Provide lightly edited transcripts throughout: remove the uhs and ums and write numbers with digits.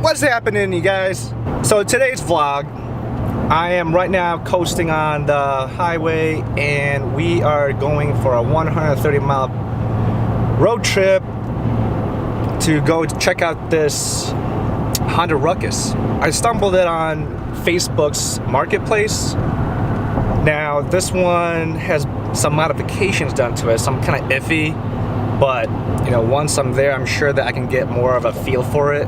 What's happening, you guys? So today's vlog, I am right now coasting on the highway and we are going for a 130-mile road trip to go check out this Honda RUCKUS. I stumbled it on Facebook's marketplace. Now this one has some modifications done to it, so I'm kind of iffy, but you know, once I'm there, I'm sure that I can get more of a feel for it.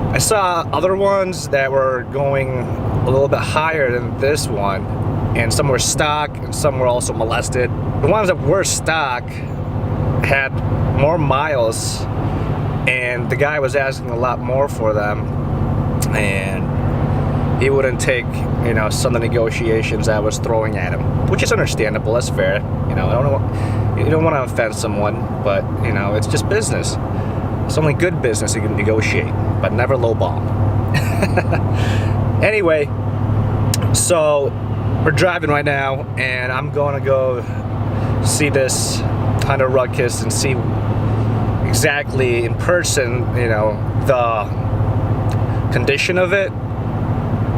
I saw other ones that were going a little bit higher than this one, and some were stock and some were also molested. The ones that were stock had more miles, and the guy was asking a lot more for them, and he wouldn't take, you know, some of the negotiations I was throwing at him, which is understandable. That's fair. You know, you don't want to offend someone, but you know, it's just business. It's only good business you can negotiate, but never lowball. Anyway, so we're driving right now, and I'm going to go see this Honda RUCKUS and see exactly in person, you know, the condition of it.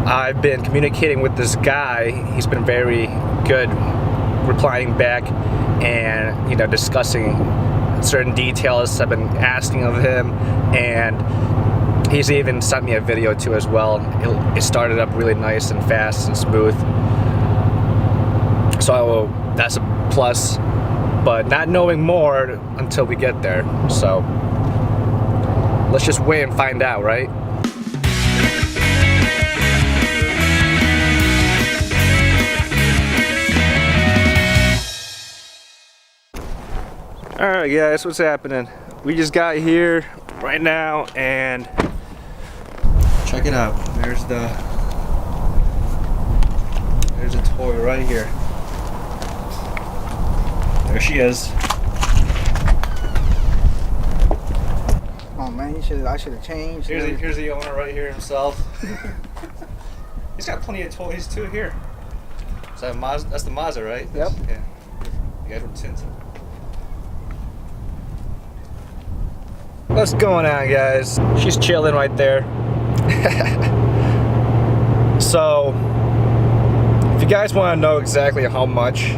I've been communicating with this guy. He's been very good replying back and, you know, discussing certain details I've been asking of him, and he's even sent me a video too as well. It started up really nice and fast and smooth, so that's a plus, but not knowing more until we get there. So let's just wait and find out, right? Alright guys, what's happening? We just got here right now, and check it out. There's the toy right here. There she is. Oh man, I should have changed. Here's the owner right here himself. He's got plenty of toys too here. Is that Mazda? That's the Mazda, right? Yep. Yeah. You guys were tinted. What's going on, guys? She's chilling right there. So, if you guys want to know exactly how much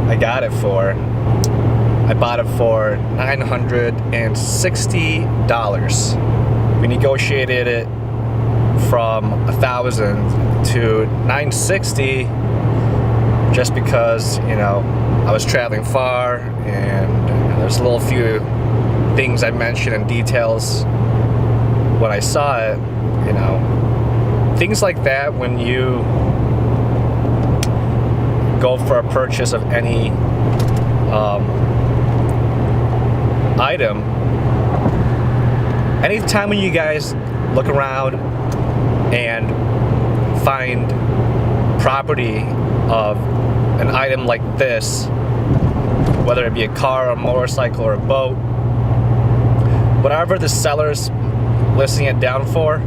I got it for, I bought it for $960. We negotiated it from $1,000 to $960 just because, you know, I was traveling far, and there's a little few things I mentioned in details when I saw it, you know, things like that. When you go for a purchase of any item, anytime when you guys look around and find property of an item like this, whether it be a car, a motorcycle, or a boat, whatever the seller's listing it down for,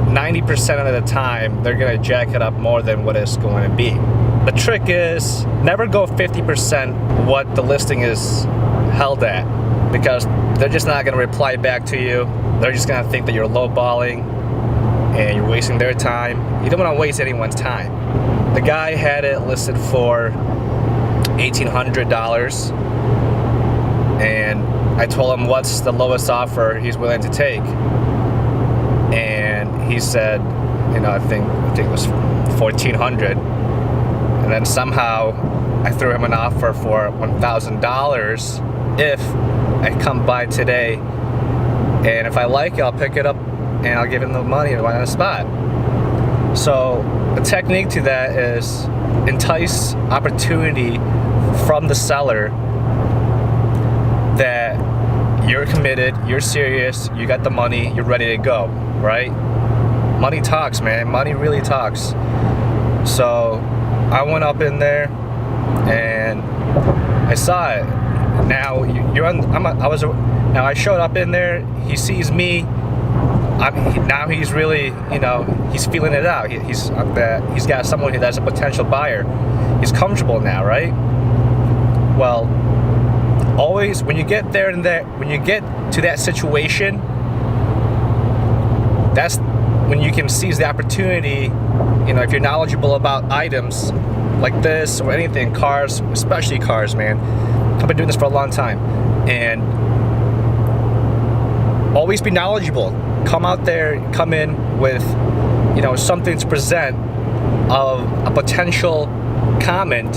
90% of the time they're gonna jack it up more than what it's going to be. The trick is never go 50% what the listing is held at, because they're just not gonna reply back to you. They're just gonna think that you're lowballing and you're wasting their time. You don't want to waste anyone's time. The guy had it listed for $1,800, and I told him what's the lowest offer he's willing to take, and he said, you know, I think it was $1,400, and then somehow I threw him an offer for $1,000 if I come by today, and if I like it, I'll pick it up and I'll give him the money right on the spot. So the technique to that is entice opportunity from the seller that you're committed, you're serious, you got the money, you're ready to go, right? Money talks, man. Money really talks. So I went up in there and I saw it. Now now I showed up in there. He sees me. Now he's really, you know, he's feeling it out. He's got someone that's a potential buyer. He's comfortable now, right? Well, always when you get there and when you get to that situation, that's when you can seize the opportunity. You know, if you're knowledgeable about items like this or anything, cars, especially cars, man. I've been doing this for a long time, and always be knowledgeable. Come out there, come in with, you know, something to present of a potential comment,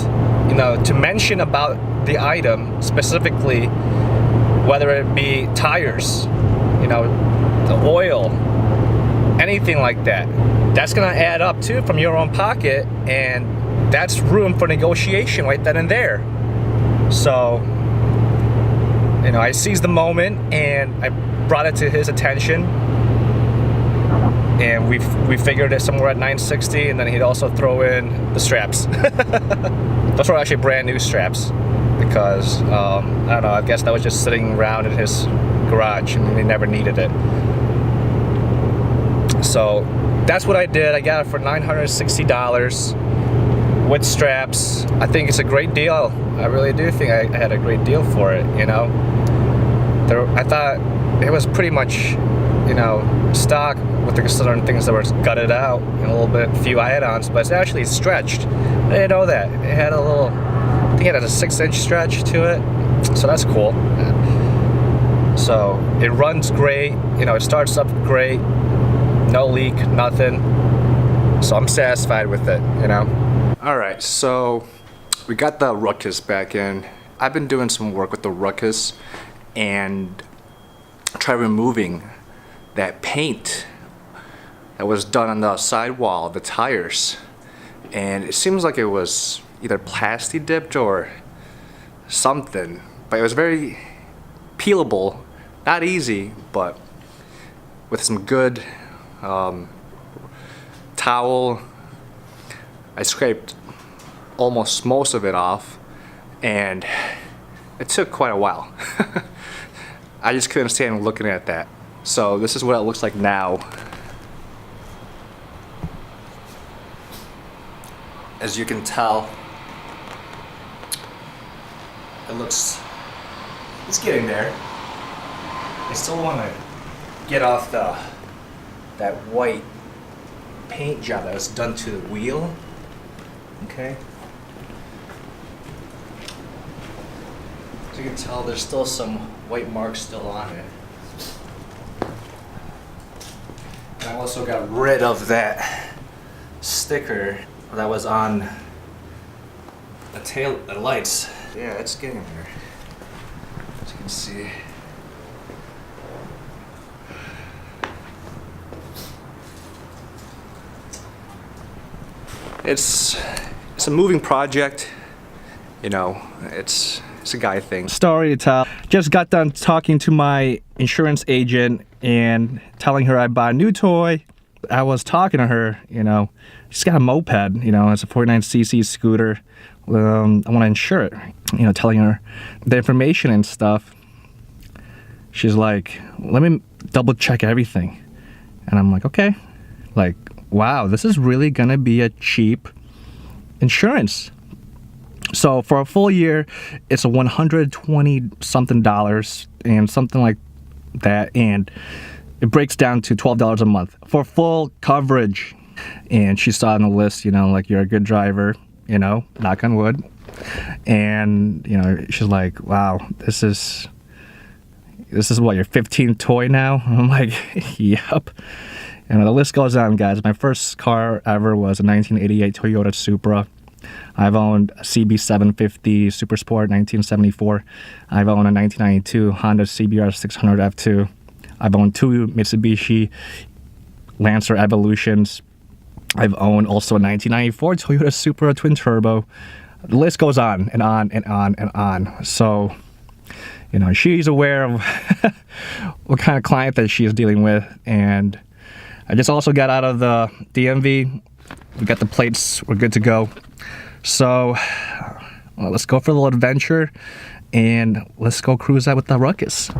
you know, to mention about the item specifically, whether it be tires, you know, the oil, anything like that. That's gonna add up too from your own pocket, and that's room for negotiation right then and there. So, you know, I seized the moment and I brought it to his attention, and we figured it somewhere at $960, and then he'd also throw in the straps. Those were actually brand new straps because I don't know, I guess that was just sitting around in his garage and he never needed it. So that's what I did. I got it for $960 with straps. I think it's a great deal. I really do think I had a great deal for it, you know. I thought it was pretty much, you know, stock with the certain things that were gutted out and a little bit, few add-ons, but it's actually stretched. I didn't know that. It had a little, I think it had a 6-inch stretch to it, so that's cool. So it runs great, you know, it starts up great, no leak, nothing. So I'm satisfied with it, you know. All right, so we got the RUCKUS back in. I've been doing some work with the RUCKUS and try removing that paint that was done on the sidewall of the tires, and it seems like it was either plasti dipped or something, but it was very peelable, not easy, but with some good towel I scraped almost most of it off, and it took quite a while. I just couldn't stand looking at that. So this is what it looks like now. As you can tell, it's getting there. I still want to get off that white paint job that was done to the wheel. Okay. As you can tell, there's still some white marks still on it. And I also got rid of that sticker that was on the lights. Yeah, it's getting there. As you can see. It's a moving project, you know, it's a guy thing. Story to tell. Just got done talking to my insurance agent and telling her I bought a new toy. I was talking to her, you know, she's got a moped, you know, it's a 49cc scooter. I want to insure it, you know, telling her the information and stuff. She's like, let me double check everything. And I'm like, okay. Like, wow, this is really gonna be a cheap insurance. So for a full year, it's a $120 something and something like that, and it breaks down to $12 a month for full coverage. And she saw on the list, you know, like, you're a good driver, you know, knock on wood. And, you know, she's like, wow, this is what, your 15th toy now? I'm like, yep. And the list goes on, guys. My first car ever was a 1988 Toyota Supra. I've owned a CB750 Super Sport 1974. I've owned a 1992 Honda CBR 600 F2. I've owned 2 Mitsubishi Lancer Evolutions. I've owned also a 1994 Toyota Supra Twin Turbo. The list goes on and on and on and on. So, you know, she's aware of what kind of client that she is dealing with. And I just also got out of the DMV. We got the plates. We're good to go. So, well, let's go for a little adventure, and let's go cruise out with the RUCKUS.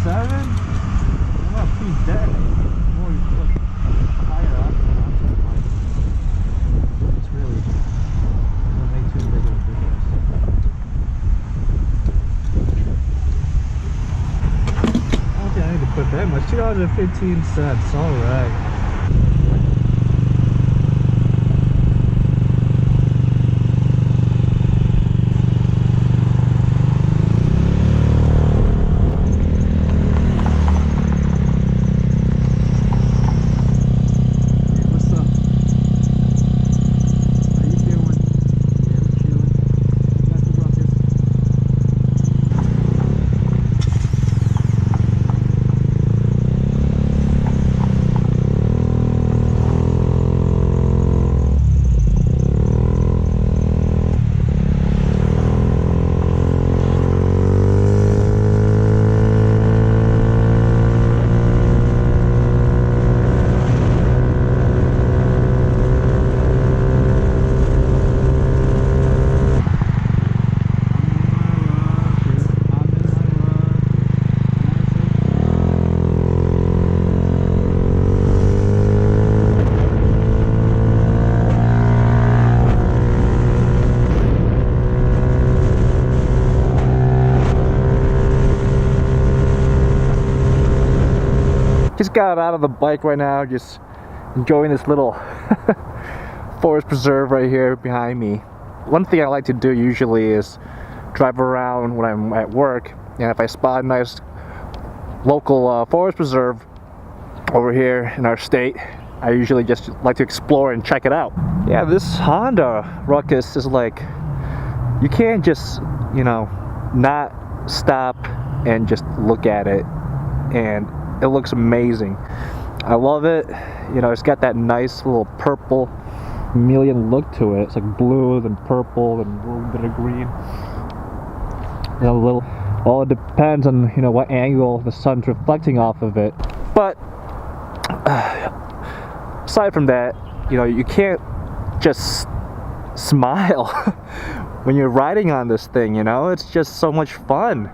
7? Not pretty dead. More look higher up. It's really doesn't make too big of a difference. I don't think I need to put that much. $2.15. Alright. Just got out of the bike right now, just enjoying this little forest preserve right here behind me. One thing I like to do usually is drive around when I'm at work, and if I spot a nice local forest preserve over here in our state, I usually just like to explore and check it out. Yeah, this Honda Ruckus is like, you can't just, you know, not stop and just look at it, and it looks amazing. I love it. You know, it's got that nice little purple chameleon look to it. It's like blue and purple and a little bit of green. You know, a little. Well, it depends on, you know, what angle the sun's reflecting off of it. But aside from that, you know, you can't just smile when you're riding on this thing. You know, it's just so much fun.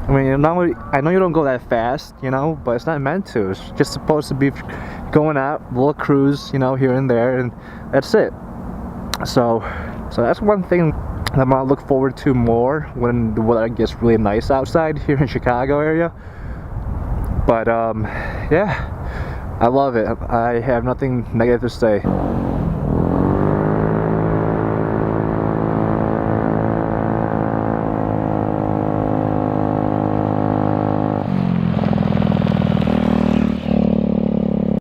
I mean, I know you don't go that fast, you know, but it's not meant to. It's just supposed to be going out, a little cruise, you know, here and there, and that's it. So that's one thing that I'm gonna look forward to more when the weather gets really nice outside here in Chicago area. But yeah, I love it. I have nothing negative to say.